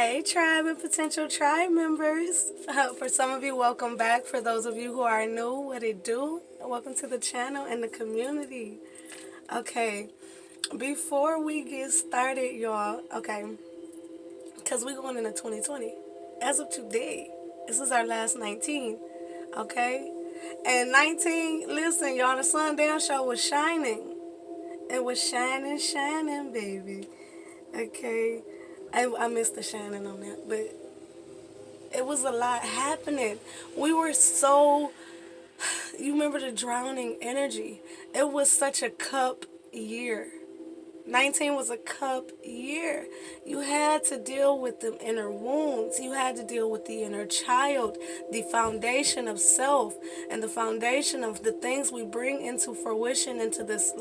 Hey, tribe and potential tribe members. For some of you, welcome back. For those of you who are new, what it do? Welcome to the channel and the community. Okay, before we get started, y'all, because we're going into 2020. As of today, this is our last 19, okay? And 19, listen, y'all, the sundown show was shining. It was shining, shining, baby. Okay, I missed the shining on that, but it was a lot happening. We were so, you remember the drowning energy. It was such a cup year. 19 was a cup year. You had to deal with the inner wounds. You had to deal with the inner child, the foundation of self, and the foundation of the things we bring into fruition into this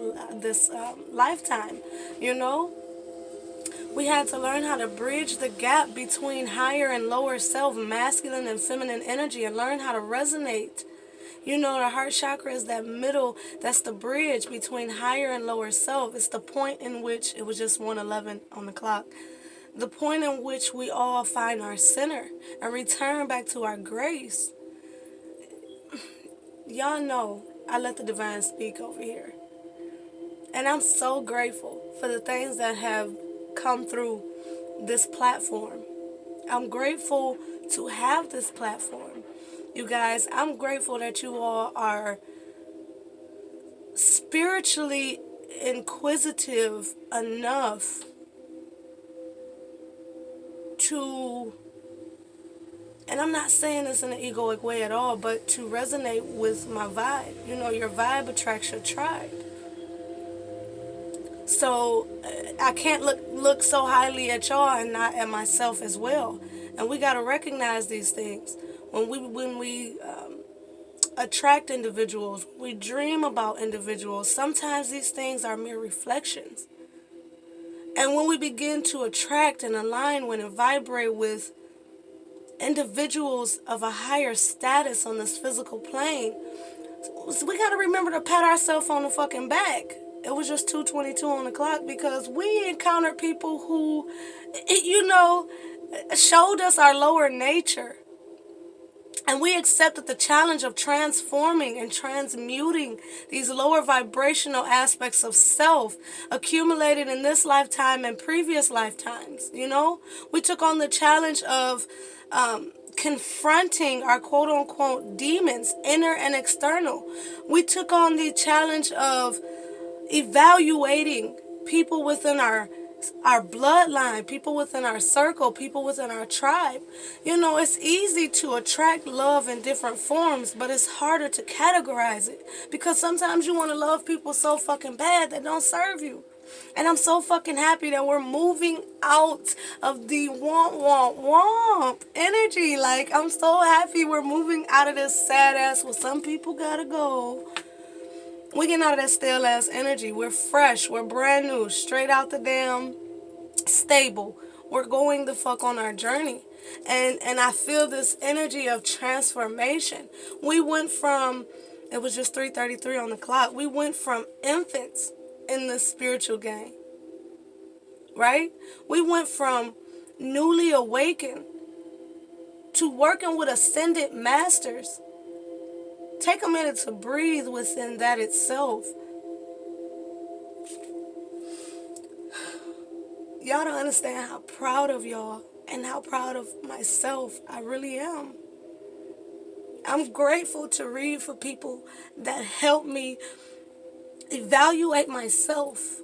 lifetime. You know, we had to learn how to bridge the gap between higher and lower self, masculine and feminine energy, and learn how to resonate. You know, the heart chakra is that middle, that's the bridge between higher and lower self. It's the point in which, it was just 1:11 on the clock, the point in which we all find our center and return back to our grace. Y'all know I let the divine speak over here. And I'm so grateful for the things that have come through this platform. I'm grateful to have this platform. You guys, I'm grateful that you all are spiritually inquisitive enough to, and I'm not saying this in an egoic way at all, but to resonate with my vibe. You know, your vibe attracts your tribe. So I can't look so highly at y'all and not at myself as well. And we got to recognize these things. When we attract individuals, we dream about individuals, sometimes these things are mere reflections. And when we begin to attract and align with and vibrate with individuals of a higher status on this physical plane, we got to remember to pat ourselves on the fucking back. It was just 2:22 on the clock because we encountered people who, you know, showed us our lower nature. And we accepted the challenge of transforming and transmuting these lower vibrational aspects of self accumulated in this lifetime and previous lifetimes. You know, we took on the challenge of confronting our quote unquote demons, inner and external. We took on the challenge of evaluating people within our bloodline, people within our circle, people within our tribe. You know, it's easy to attract love in different forms, but it's harder to categorize it because sometimes you want to love people so fucking bad that don't serve you. And I'm so fucking happy that we're moving out of the womp energy. Like, I'm so happy we're moving out of this sad ass, well, some people gotta go. We getting out of that stale ass energy. We're fresh. We're brand new. Straight out the damn stable. We're going the fuck on our journey. And I feel this energy of transformation. We went from, it was just 3:33 on the clock. We went from infants in the spiritual game. Right? We went from newly awakened to working with ascended masters. Take a minute to breathe within that itself. Y'all don't understand how proud of y'all and how proud of myself I really am. I'm grateful to read for people that help me evaluate myself.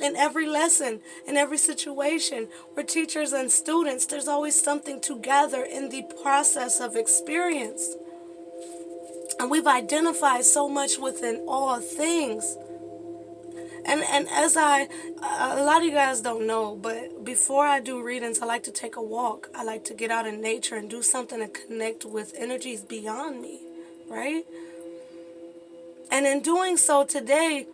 In every lesson, in every situation, we're teachers and students. There's always something to gather in the process of experience. And we've identified so much within all things. And as a lot of you guys don't know, but before I do readings, I like to take a walk. I like to get out in nature and do something to connect with energies beyond me, right? And in doing so today,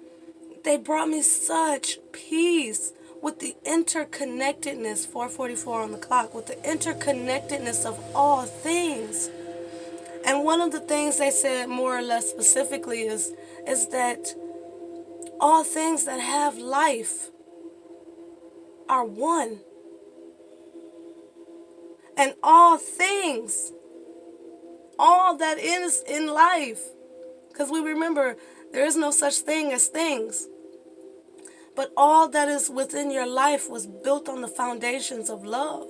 they brought me such peace with the interconnectedness, 4:44 on the clock, with the interconnectedness of all things. And one of the things they said more or less specifically is that all things that have life are one. and all things, all that is in life. Because we remember there is no such thing as things. But all that is within your life was built on the foundations of love,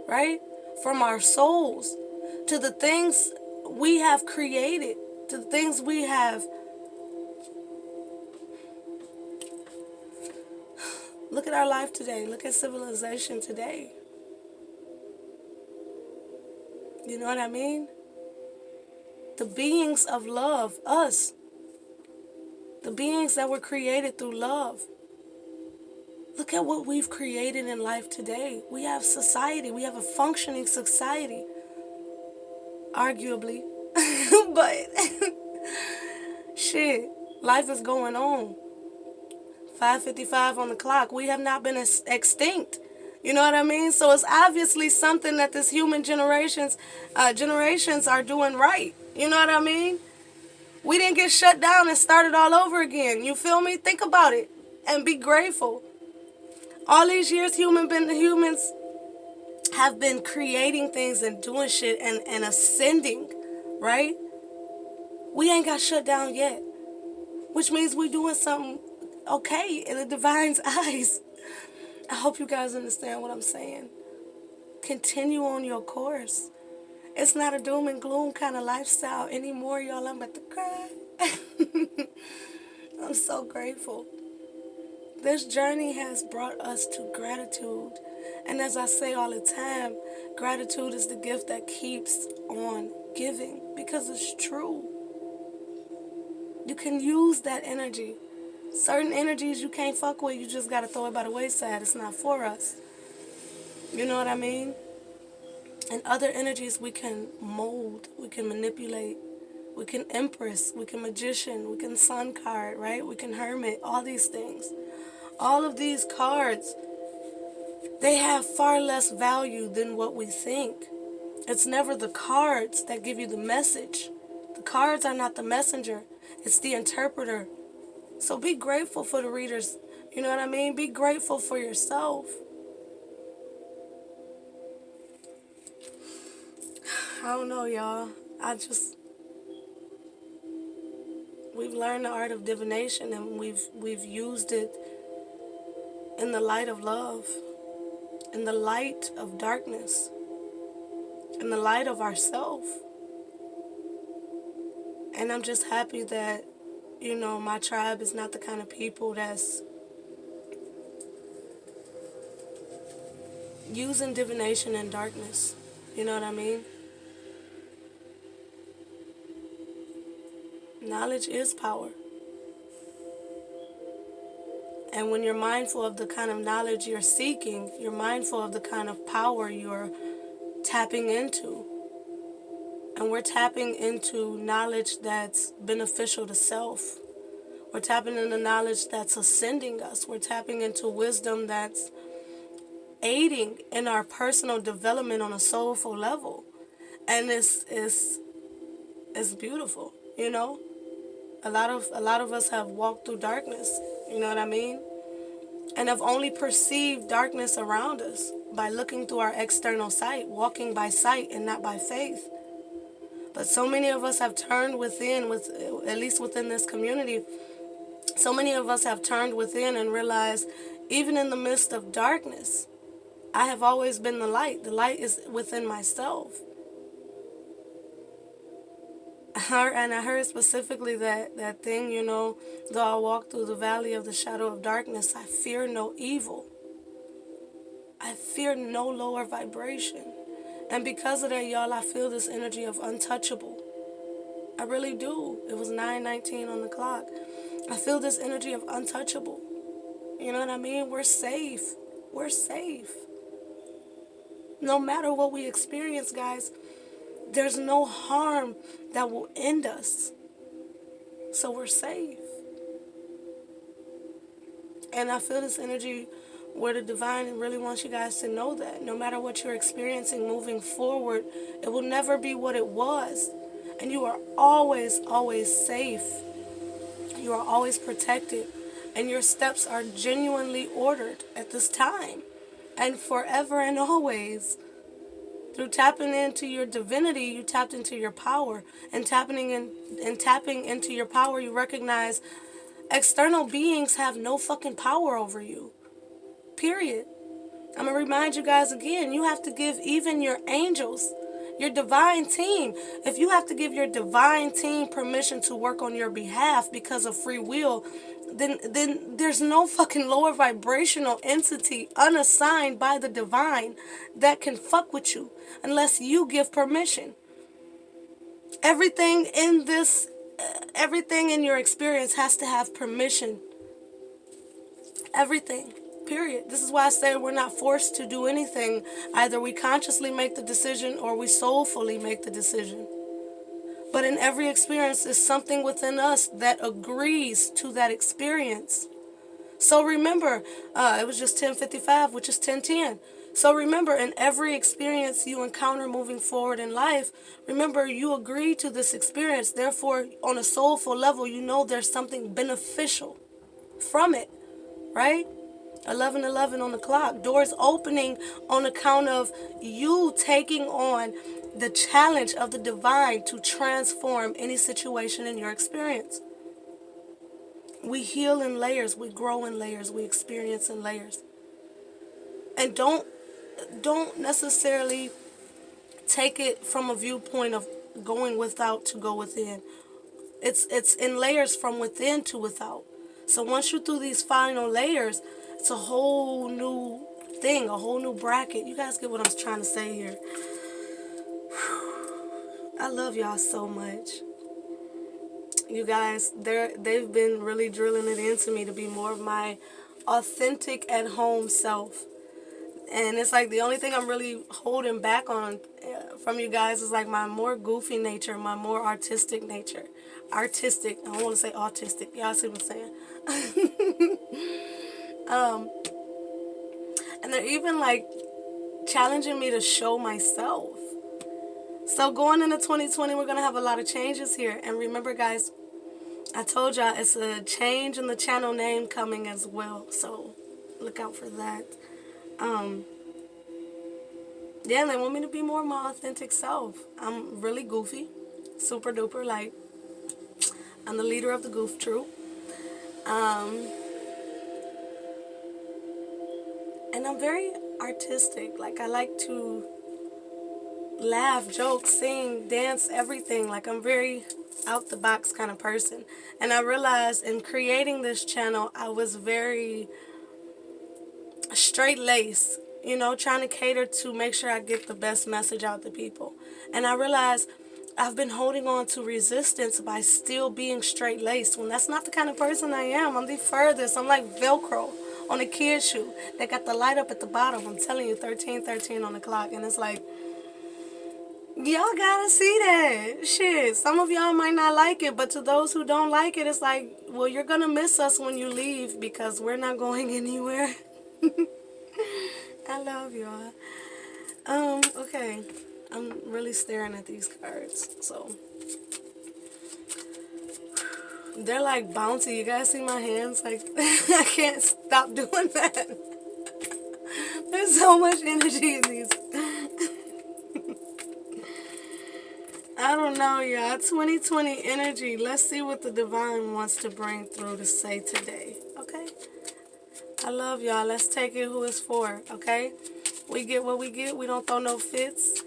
right? From our souls to the things we have created, to the things we have. Look at our life today. Look at civilization today. You know what I mean? The beings of love, us. The beings that were created through love. Look at what we've created in life today. We have society. We have a functioning society. Arguably. But shit, life is going on. 5:55 on the clock. We have not been extinct. You know what I mean? So it's obviously something that this human generations are doing right. You know what I mean? We didn't get shut down and started all over again. You feel me? Think about it and be grateful. All these years humans have been creating things and doing shit and ascending, right? We ain't got shut down yet, which means we doing something okay in the divine's eyes. I hope you guys understand what I'm saying. Continue on your course. It's not a doom and gloom kind of lifestyle anymore, y'all. I'm about to cry. I'm so grateful. This journey has brought us to gratitude. And as I say all the time, gratitude is the gift that keeps on giving, because it's true. You can use that energy. Certain energies you can't fuck with, you just gotta throw it by the wayside. It's not for us. You know what I mean? And other energies we can mold, we can manipulate, we can empress, we can magician, we can sun card, right? We can hermit, all these things. All of these cards, they have far less value than what we think. It's never the cards that give you the message. The cards are not the messenger. It's the interpreter. So be grateful for the readers. You know what I mean? Be grateful for yourself. I don't know, y'all. We've learned the art of divination, and we've used it in the light of love, in the light of darkness, in the light of ourself. And I'm just happy that, you know, my tribe is not the kind of people that's using divination in darkness. You know what I mean? Knowledge is power. And when you're mindful of the kind of knowledge you're seeking, you're mindful of the kind of power you're tapping into. And we're tapping into knowledge that's beneficial to self. We're tapping into knowledge that's ascending us. We're tapping into wisdom that's aiding in our personal development on a soulful level. And it's beautiful, you know? A lot of us have walked through darkness, you know what I mean? And have only perceived darkness around us by looking through our external sight, walking by sight and not by faith. But so many of us have turned within, at least within this community, so many of us have turned within and realized, even in the midst of darkness, I have always been the light. The light is within myself. And I heard specifically that thing, you know, though I walk through the valley of the shadow of darkness, I fear no evil. I fear no lower vibration. And because of that, y'all, I feel this energy of untouchable. I really do. It was 9:19 on the clock. I feel this energy of untouchable. You know what I mean? We're safe. We're safe. No matter what we experience, guys, there's no harm that will end us. So we're safe. And I feel this energy where the divine really wants you guys to know that no matter what you're experiencing moving forward, it will never be what it was. And you are always, always safe. You are always protected. And your steps are genuinely ordered at this time and forever and always. Through tapping into your divinity, you tapped into your power. And tapping into your power, you recognize external beings have no fucking power over you. Period. I'm going to remind you guys again, you have to give even your angels, your divine team, if you have to give your divine team permission to work on your behalf because of free will, then there's no fucking lower vibrational entity unassigned by the divine that can fuck with you unless you give permission. Everything in your experience has to have permission. Everything. Period. This is why I say we're not forced to do anything. Either we consciously make the decision or we soulfully make the decision. But in every experience is something within us that agrees to that experience. So remember, it was just 10:55, which is 10:10. So remember, in every experience you encounter moving forward in life, remember you agree to this experience. Therefore, on a soulful level, you know there's something beneficial from it, right? 11:11 on the clock. Doors opening on account of you taking on the challenge of the divine to transform any situation in your experience. We heal in layers, we grow in layers, we experience in layers. And don't necessarily take it from a viewpoint of going without to go within. It's in layers from within to without. So once you're through these final layers, it's a whole new thing, a whole new bracket. You guys get what I'm trying to say here. I love y'all so much. You guys, they've been really drilling it into me to be more of my authentic at home self. And it's like the only thing I'm really holding back on from you guys is like my more goofy nature, my more artistic nature. Artistic, I don't want to say autistic. Y'all see what I'm saying? And they're even like challenging me to show myself. So going into 2020, we're going to have a lot of changes here. And remember, guys, I told y'all it's a change in the channel name coming as well. So look out for that. Yeah, they want me to be more of my authentic self. I'm really goofy, super duper, like I'm the leader of the goof troop. And I'm very artistic. Like I like to laugh, joke, sing, dance, everything. Like I'm very out the box kind of person. And I realized in creating this channel, I was very straight laced, you know, trying to cater to make sure I get the best message out to people. And I realized I've been holding on to resistance by still being straight laced when that's not the kind of person I am. I'm the furthest. I'm like Velcro on a kid's shoe. They got the light up at the bottom. I'm telling you, 13:13 on the clock. And it's like, y'all gotta see that. Shit, some of y'all might not like it, but to those who don't like it, it's like, well, you're gonna miss us when you leave because we're not going anywhere. I love y'all. Okay. I'm really staring at these cards, so they're like bouncy. You guys see my hands? Like, I can't stop doing that. There's so much energy in these. I don't know, y'all. 2020 energy. Let's see what the divine wants to bring through to say today, okay? I love y'all. Let's take it who it's for, okay? We get what we get. We don't throw no fits.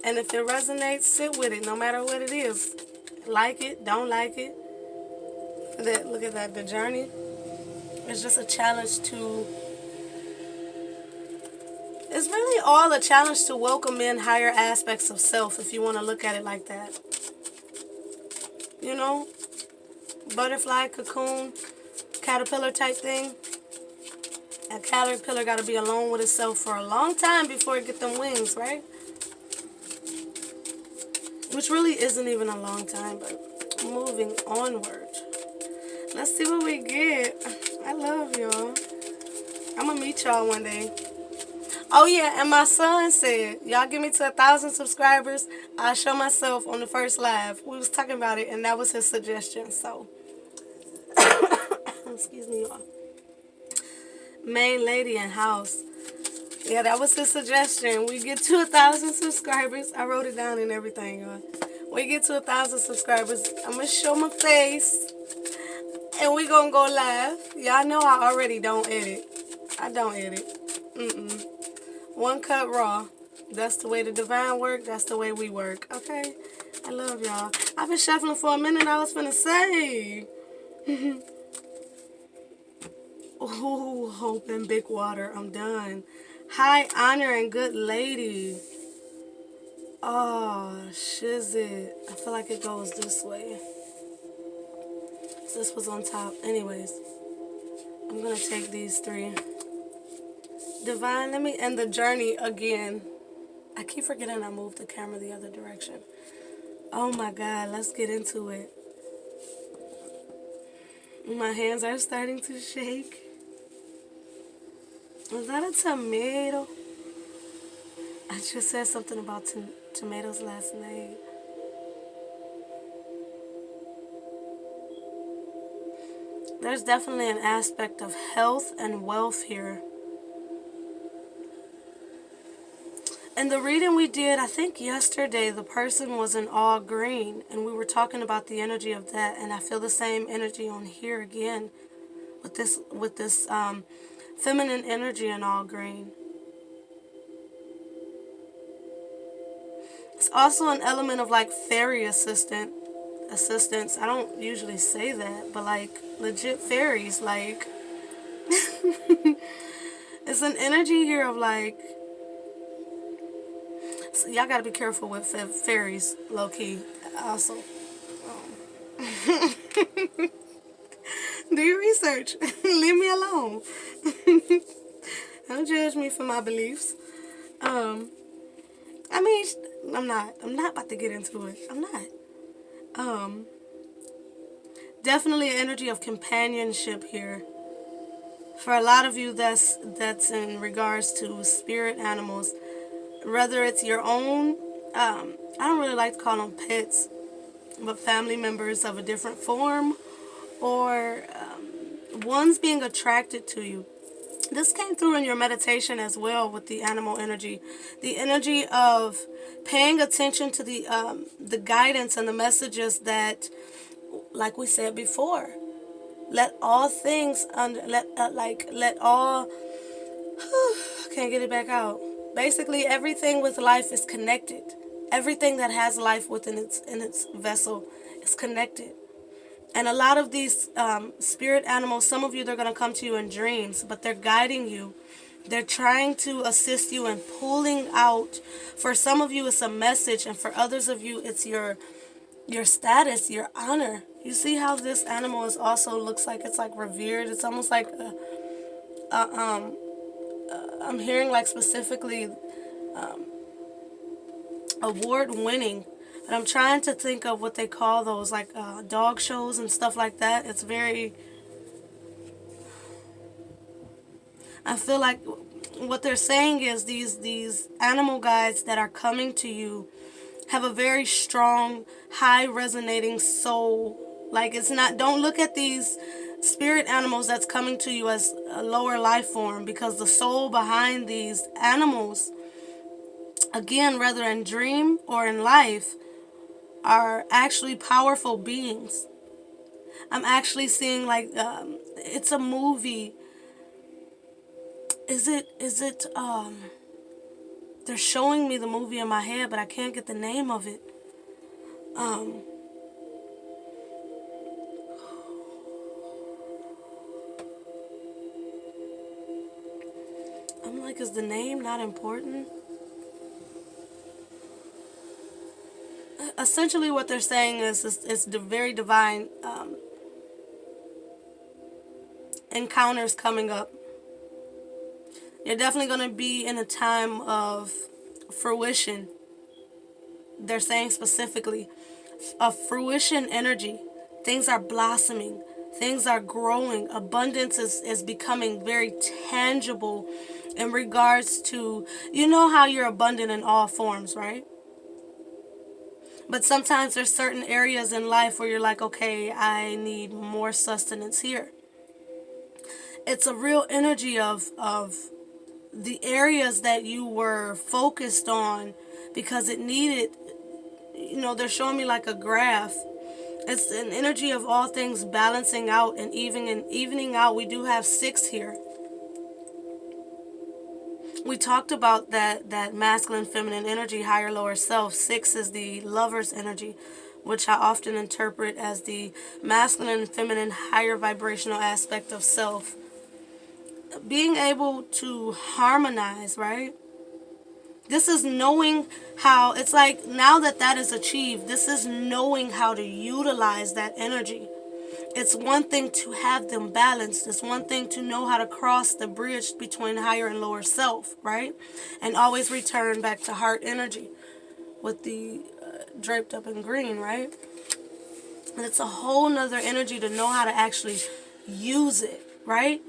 And if it resonates, sit with it, no matter what it is. Like it, don't like it. Look at that, the journey. It's just a challenge to... It's really all a challenge to welcome in higher aspects of self, if you want to look at it like that. You know? Butterfly, cocoon, caterpillar type thing. A caterpillar got to be alone with itself for a long time before it get them wings, right? Which really isn't even a long time, but moving onward. Let's see what we get. I love y'all. I'm going to meet y'all one day. Oh, yeah, and my son said, y'all get me to 1,000 subscribers, I'll show myself on the first live. We was talking about it, and that was his suggestion, so. Excuse me, y'all. Main lady in house. Yeah, that was his suggestion. We get to 1,000 subscribers. I wrote it down and everything, y'all. We get to 1,000 subscribers. I'm gonna show my face, and we gonna go live. Y'all know I already don't edit. I don't edit. One cut raw. That's the way the divine work. That's the way we work. Okay. I love y'all. I've been shuffling for a minute. I was finna say. Ooh, hope and big water. I'm done. High honor and good lady. Oh, shizit. I feel like it goes this way. This was on top. Anyways, I'm gonna take these three. Divine, let me end the journey again. I keep forgetting I moved the camera the other direction. Oh my God, let's get into it. My hands are starting to shake. Was that a tomato? I just said something about tomatoes last night. There's definitely an aspect of health and wealth here. In the reading we did, I think yesterday, the person was in all green, and we were talking about the energy of that, and I feel the same energy on here again with this feminine energy in all green. It's also an element of like fairy assistance. I don't usually say that, but like legit fairies, like it's an energy here of like, so y'all gotta be careful with fairies, low key. Also, do your research. Leave me alone. Don't judge me for my beliefs. I mean, I'm not about to get into it. I'm not. Definitely an energy of companionship here. For a lot of you, that's in regards to spirit animals. Whether it's your own, I don't really like to call them pets, but family members of a different form, or ones being attracted to you. This came through in your meditation as well with the animal energy. The energy of paying attention to the guidance and the messages that, like we said before, let all things let all can't get it back out. Basically, everything with life is connected. Everything that has life within its vessel is connected. And a lot of these spirit animals, some of you, they're going to come to you in dreams, but they're guiding you. They're trying to assist you in pulling out. For some of you, it's a message, and for others of you, it's your status, your honor. You see how this animal is also looks like it's like revered. It's almost like I'm hearing like specifically award winning. But I'm trying to think of what they call those, like dog shows and stuff like that. It's very, I feel like what they're saying is these animal guides that are coming to you have a very strong, high resonating soul. Like, it's not, don't look at these spirit animals that's coming to you as a lower life form, because the soul behind these animals, again, whether in dream or in life, are actually powerful beings. I'm actually seeing like it's a movie. Is it they're showing me the movie in my head, but I can't get the name of it. I'm like, is the name not important? Essentially what they're saying is it's the very divine encounters coming up. You're definitely going to be in a time of fruition. They're saying specifically a fruition energy. Things are blossoming. Things are growing. Abundance is becoming very tangible in regards to, you know how you're abundant in all forms, right? But sometimes there's certain areas in life where you're like, okay, I need more sustenance here. It's a real energy of the areas that you were focused on because it needed, they're showing me like a graph. It's an energy of all things balancing out and evening out. We do have 6 here. We talked about that masculine, feminine energy, higher, lower self. 6 is the lover's energy, which I often interpret as the masculine and feminine higher vibrational aspect of self. Being able to harmonize, right? This is knowing how, it's like now that is achieved, this is knowing how to utilize that energy. It's one thing to have them balanced. It's one thing to know how to cross the bridge between higher and lower self, right? And always return back to heart energy with the draped up in green, right? And it's a whole nother energy to know how to actually use it, right?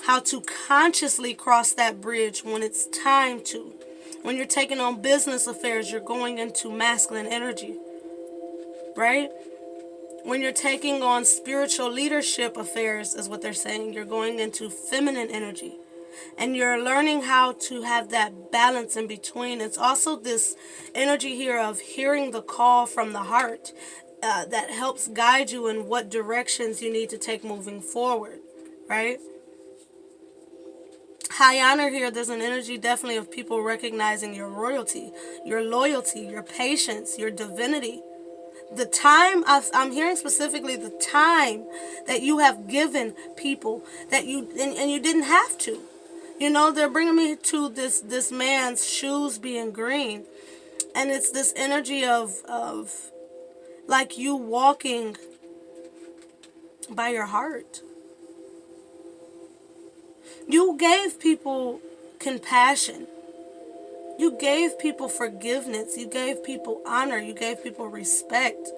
How to consciously cross that bridge when it's time to. When you're taking on business affairs, you're going into masculine energy, right? When you're taking on spiritual leadership affairs, is what they're saying, you're going into feminine energy. And you're learning how to have that balance in between. It's also this energy here of hearing the call from the heart that helps guide you in what directions you need to take moving forward, right? High honor here, there's an energy definitely of people recognizing your royalty, your loyalty, your patience, your divinity. The time, I'm hearing specifically the time that you have given people that you, and you didn't have to. They're bringing me to this man's shoes being green. And it's this energy of like you walking by your heart. You gave people compassion. You gave people forgiveness. You gave people honor. You gave people respect.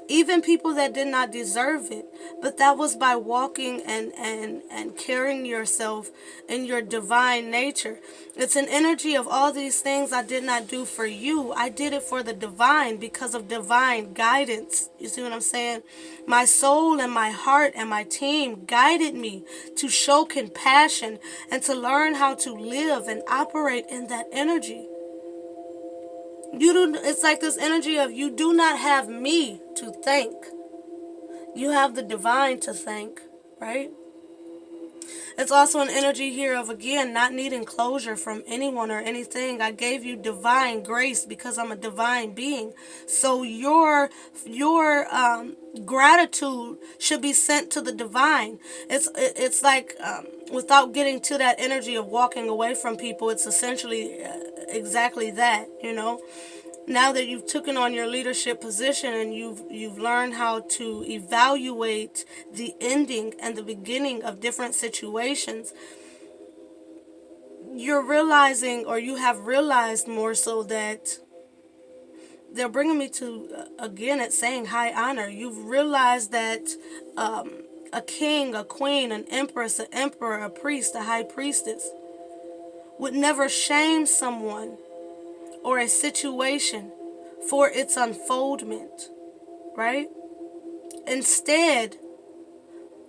Even people that did not deserve it. But that was by walking and carrying yourself in your divine nature. It's an energy of all these things I did not do for you. I did it for the divine because of divine guidance. You see what I'm saying? My soul and my heart and my team guided me to show compassion and to learn how to live and operate in that energy. It's like this energy of you do not have me to thank. You have the divine to thank, right? It's also an energy here of, again, not needing closure from anyone or anything. I gave you divine grace because I'm a divine being. So your gratitude should be sent to the divine. It's like, without getting to that energy of walking away from people, it's essentially exactly that, Now that you've taken on your leadership position and you've learned how to evaluate the ending and the beginning of different situations, you're realizing, or you have realized more so, that they're bringing me to, again, it's saying high honor. You've realized that a king, a queen, an empress, an emperor, a priest, a high priestess would never shame someone or a situation for its unfoldment, right? Instead,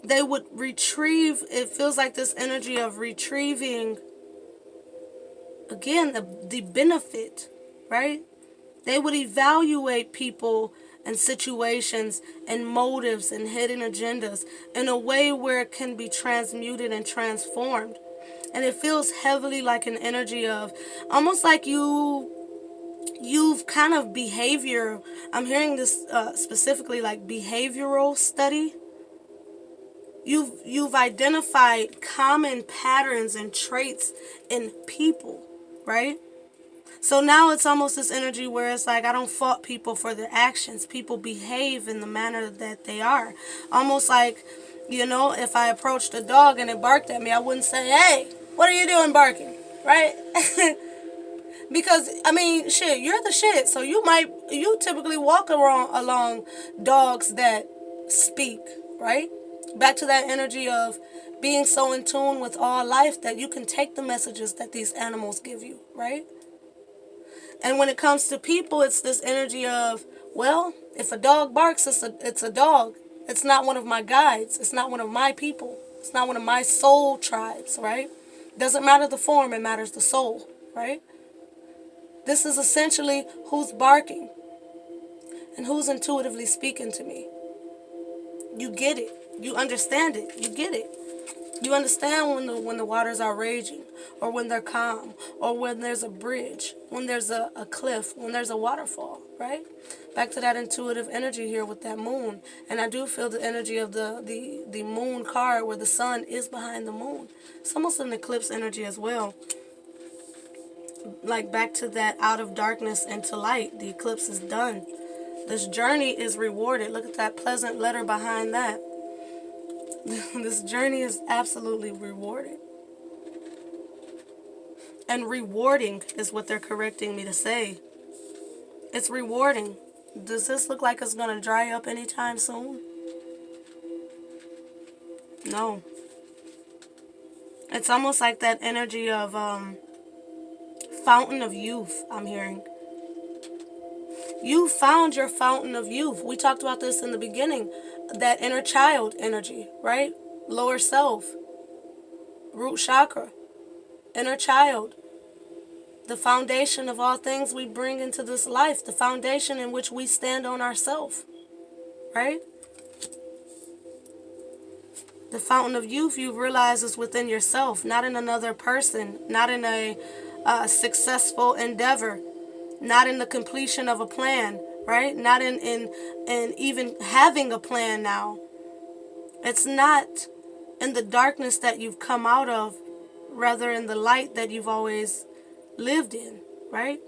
they would retrieve, it feels like this energy of retrieving, again, the benefit, right? They would evaluate people and situations and motives and hidden agendas in a way where it can be transmuted and transformed. And it feels heavily like an energy of almost like you've kind of behavior. I'm hearing this specifically like behavioral study. You've identified common patterns and traits in people, right? So now it's almost this energy where it's like I don't fault people for their actions. People behave in the manner that they are. Almost like, if I approached a dog and it barked at me, I wouldn't say, "Hey, what are you doing barking?" Right? Because, shit, you're the shit. So you typically walk along dogs that speak, right? Back to that energy of being so in tune with all life that you can take the messages that these animals give you, right? And when it comes to people, it's this energy of, well, if a dog barks, it's a dog. It's not one of my guides. It's not one of my people. It's not one of my soul tribes, right? Doesn't matter the form, it matters the soul, right? This is essentially who's barking and who's intuitively speaking to me. You get it. You understand it. You get it. You understand when the waters are raging, or when they're calm, or when there's a bridge, when there's a cliff, when there's a waterfall, right? Back to that intuitive energy here with that moon. And I do feel the energy of the moon card where the sun is behind the moon. It's almost an eclipse energy as well. Like back to that out of darkness into light. The eclipse is done. This journey is rewarded. Look at that pleasant letter behind that. This journey is absolutely rewarded. And rewarding is what they're correcting me to say. It's rewarding. Does this look like it's going to dry up anytime soon? No. It's almost like that energy of fountain of youth I'm hearing. You found your fountain of youth. We talked about this in the beginning. That inner child energy, right? Lower self, root chakra, inner child. The foundation of all things we bring into this life. The foundation in which we stand on ourselves, right? The fountain of youth you realize is within yourself, not in another person, not in a successful endeavor, not in the completion of a plan, right? Not in even having a plan now. It's not in the darkness that you've come out of, rather in the light that you've always lived in, right?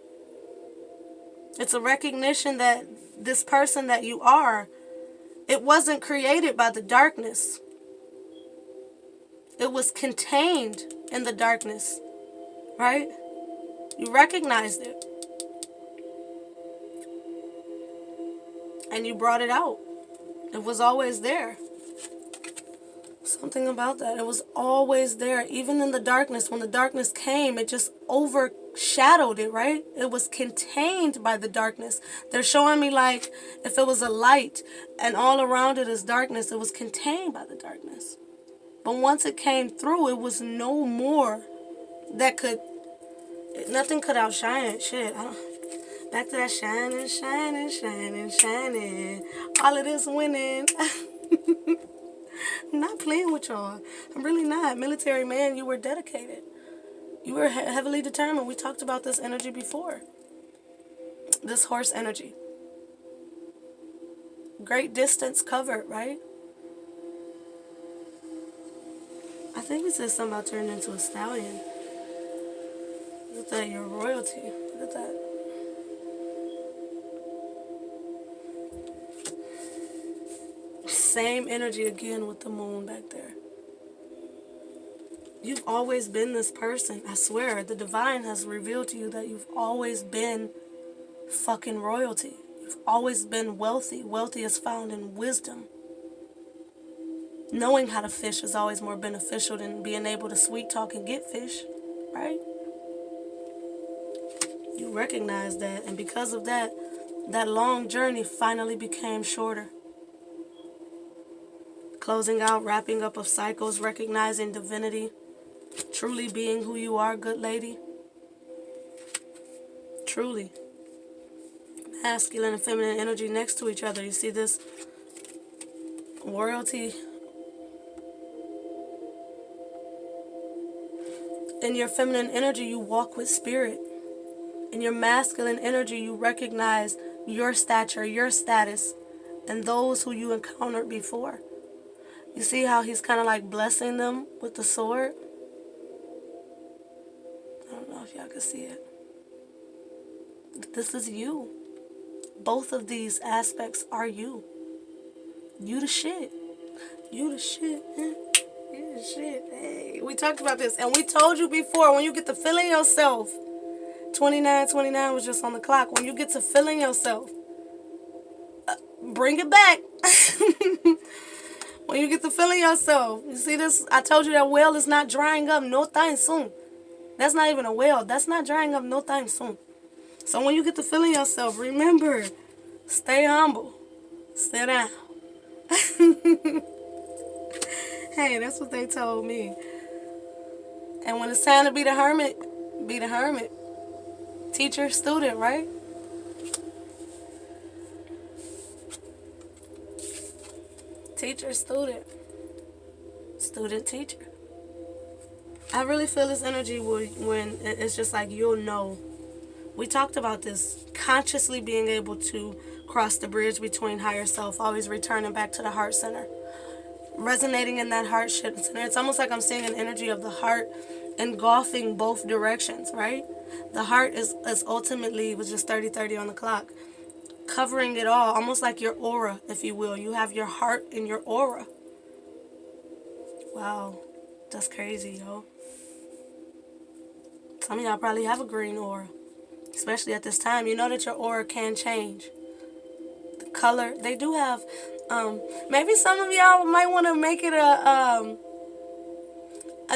It's a recognition that this person that you are, it wasn't created by the darkness. It was contained in the darkness, right? You recognized it. And you brought it out. It was always there. Something about that. It was always there. Even in the darkness. When the darkness came, it just overshadowed it, right? It was contained by the darkness. They're showing me like if it was a light and all around it is darkness, it was contained by the darkness. But once it came through, it was no more that could, nothing could outshine it. Shit, back to that shining, shining, shining, shining. All of this winning. I'm not playing with y'all. I'm really not. Military man, you were dedicated. You were heavily determined. We talked about this energy before. This horse energy. Great distance covered, right? I think it says something about turning into a stallion. Look at that, your royalty. Look at that. Same energy again with the moon back there. You've always been this person. I swear, the divine has revealed to you that you've always been fucking royalty. You've always been wealthy. Wealthy is found in wisdom. Knowing how to fish is always more beneficial than being able to sweet talk and get fish, right? You recognize that, and because of that, that long journey finally became shorter. Closing out, wrapping up of cycles, recognizing divinity, truly being who you are, good lady. Truly. Masculine and feminine energy next to each other. You see this royalty. In your feminine energy, you walk with spirit. In your masculine energy, you recognize your stature, your status, and those who you encountered before. You see how he's kind of like blessing them with the sword? I don't know if y'all can see it. This is you. Both of these aspects are you. You the shit. You the shit, man. You the shit. Hey, we talked about this, and we told you before, when you get to feeling yourself, 29 was just on the clock. When you get to feeling yourself, bring it back. When you get to feeling yourself, you see this? I told you that well is not drying up no time soon. That's not even a well. That's not drying up no time soon. So when you get to feeling yourself, remember, stay humble. Stay down. Hey, that's what they told me. And when it's time to be the hermit, be the hermit. Teacher, student, right? Teacher, student. Student, teacher. I really feel this energy when it's just like you'll know. We talked about this. Consciously being able to cross the bridge between higher self, always returning back to the heart center. Resonating in that heart center. It's almost like I'm seeing an energy of the heart engulfing both directions, right? The heart is ultimately, was just 30:30 on the clock, covering it all, almost like your aura, if you will. You have your heart in your aura. Wow, that's crazy, yo. Some of y'all probably have a green aura, especially at this time. You know that your aura can change. The color, they do have, maybe some of y'all might want to make it a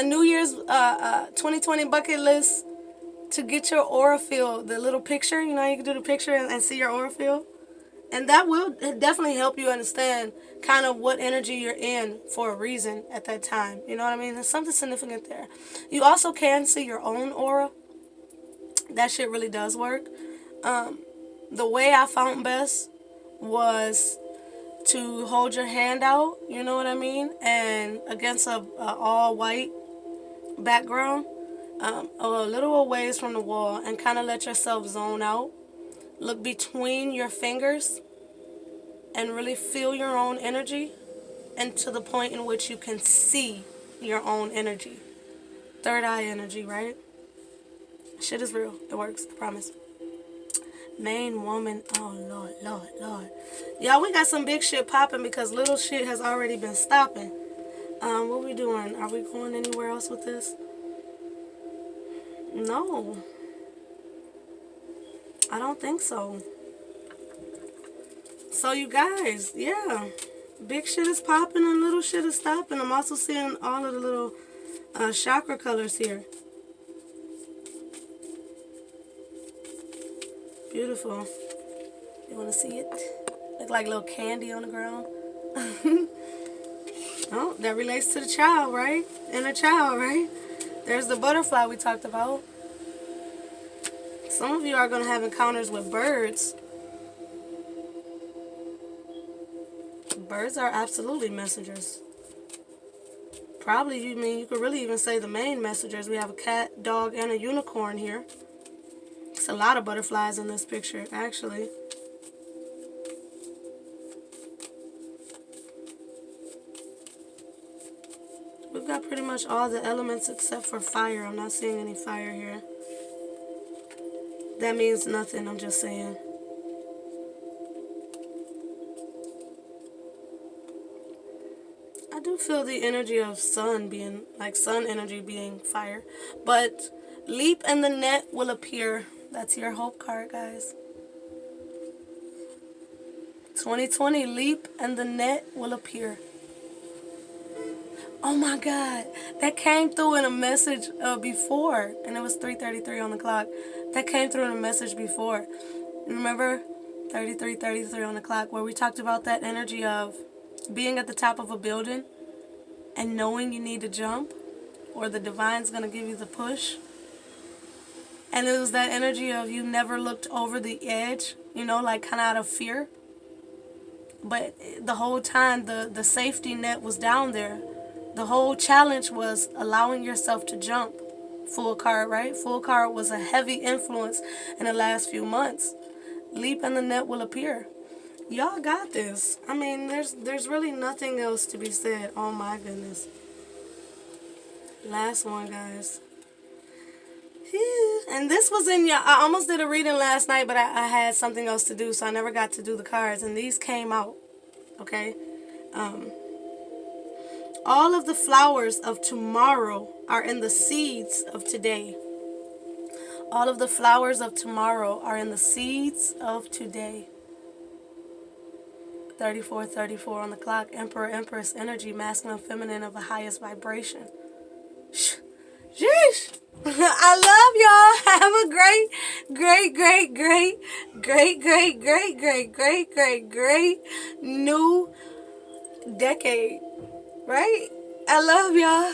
New Year's 2020 bucket list to get your aura field, the little picture. You know, you can do the picture and see your aura field. And that will definitely help you understand kind of what energy you're in for a reason at that time. You know what I mean? There's something significant there. You also can see your own aura. That shit really does work. The way I found best was to hold your hand out, you know what I mean? And against a all white background, a little ways from the wall, and kind of let yourself zone out. Look between your fingers and really feel your own energy, and to the point in which you can see your own energy. Third eye energy, right? Shit is real. It works, I promise. Main woman. Oh, Lord, Lord, Lord. Y'all, we got some big shit popping because little shit has already been stopping. What we doing? Are we going anywhere else with this? No. I don't think so. So you guys, yeah, big shit is popping and little shit is stopping. I'm also seeing all of the little chakra colors here. Beautiful. You want to see it? Look like little candy on the ground. Oh, that relates to the child, right? Inner child, right? There's the butterfly we talked about. Some of you are going to have encounters with birds. Birds are absolutely messengers. Probably, you could really even say the main messengers. We have a cat, dog, and a unicorn here. It's a lot of butterflies in this picture, actually. We've got pretty much all the elements except for fire. I'm not seeing any fire here. That means nothing, I'm just saying. I do feel the energy of sun being, like sun energy being fire. But leap and the net will appear. That's your hope card, guys. 2020, leap and the net will appear. Oh my God, that came through in a message before, and it was 3:33 on the clock. That came through in a message before. Remember 33:33 on the clock, where we talked about that energy of being at the top of a building and knowing you need to jump, or the divine's gonna give you the push. And it was that energy of you never looked over the edge, you know, like kind of out of fear. But the whole time the safety net was down there. The whole challenge was allowing yourself to jump. Full card, right? Full card was a heavy influence in the last few months. Leap and the net will appear. Y'all got this. I mean, there's really nothing else to be said. Oh my goodness. Last one, guys. And this was in your... I almost did a reading last night, but I had something else to do, so I never got to do the cards. And these came out. Okay? All of the flowers of tomorrow are in the seeds of today. All of the flowers of tomorrow are in the seeds of today. 34:34 on the clock. Emperor, Empress energy, masculine, feminine of the highest vibration. Sheesh. I love y'all. Have a great new decade. Right? I love y'all.